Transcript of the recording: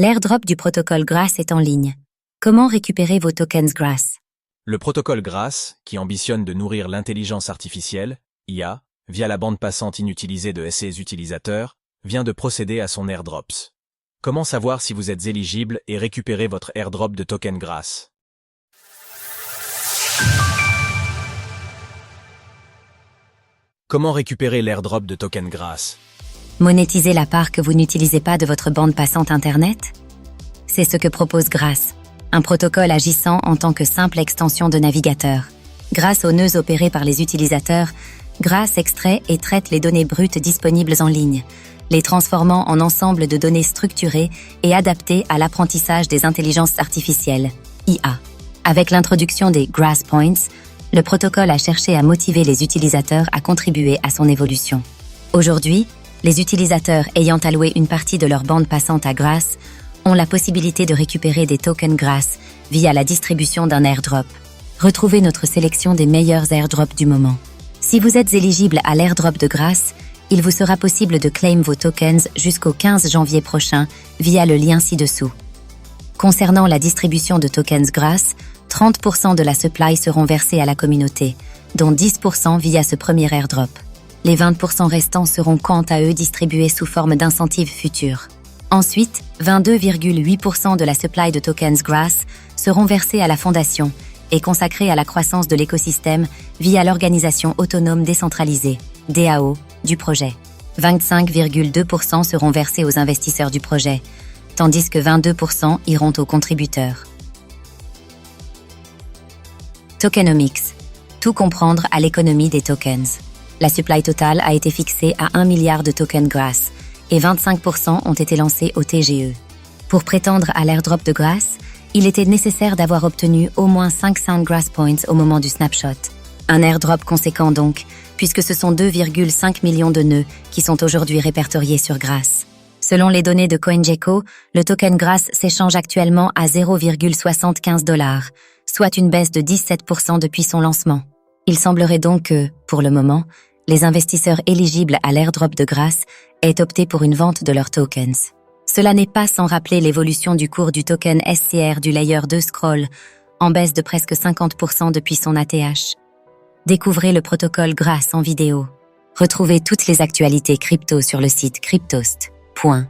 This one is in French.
L'airdrop du protocole Grass est en ligne. Comment récupérer vos tokens Grass? Le protocole Grass, qui ambitionne de nourrir l'intelligence artificielle, IA, via la bande passante inutilisée de ses utilisateurs, vient de procéder à son airdrops. Comment savoir si vous êtes éligible et récupérer votre airdrop de token Grass? Comment récupérer l'airdrop de token Grass? Monétiser la part que vous n'utilisez pas de votre bande passante Internet? C'est ce que propose Grass, un protocole agissant en tant que simple extension de navigateur. Grâce aux nœuds opérés par les utilisateurs, Grass extrait et traite les données brutes disponibles en ligne, les transformant en ensemble de données structurées et adaptées à l'apprentissage des intelligences artificielles, IA. Avec l'introduction des Grass Points, le protocole a cherché à motiver les utilisateurs à contribuer à son évolution. Aujourd'hui, les utilisateurs ayant alloué une partie de leur bande passante à Grass ont la possibilité de récupérer des tokens Grass via la distribution d'un airdrop. Retrouvez notre sélection des meilleurs airdrops du moment. Si vous êtes éligible à l'airdrop de Grass, il vous sera possible de claim vos tokens jusqu'au 15 janvier prochain via le lien ci-dessous. Concernant la distribution de tokens Grass, 30% de la supply seront versés à la communauté, dont 10% via ce premier airdrop. Les 20% restants seront quant à eux distribués sous forme d'incentives futurs. Ensuite, 22,8% de la supply de tokens Grass seront versés à la fondation et consacrés à la croissance de l'écosystème via l'organisation autonome décentralisée, DAO, du projet. 25,2% seront versés aux investisseurs du projet, tandis que 22% iront aux contributeurs. Tokenomics. Tout comprendre à l'économie des tokens. La supply totale a été fixée à 1 milliard de tokens Grass et 25% ont été lancés au TGE. Pour prétendre à l'airdrop de Grass, il était nécessaire d'avoir obtenu au moins 500 Grass Points au moment du snapshot. Un airdrop conséquent donc, puisque ce sont 2,5 millions de nœuds qui sont aujourd'hui répertoriés sur Grass. Selon les données de CoinGecko, le token Grass s'échange actuellement à 0,75 $, soit une baisse de 17% depuis son lancement. Il semblerait donc que, pour le moment, les investisseurs éligibles à l'airdrop de Grass aient opté pour une vente de leurs tokens. Cela n'est pas sans rappeler l'évolution du cours du token SCR du layer 2 Scroll, en baisse de presque 50% depuis son ATH. Découvrez le protocole Grass en vidéo. Retrouvez toutes les actualités crypto sur le site cryptost.fr.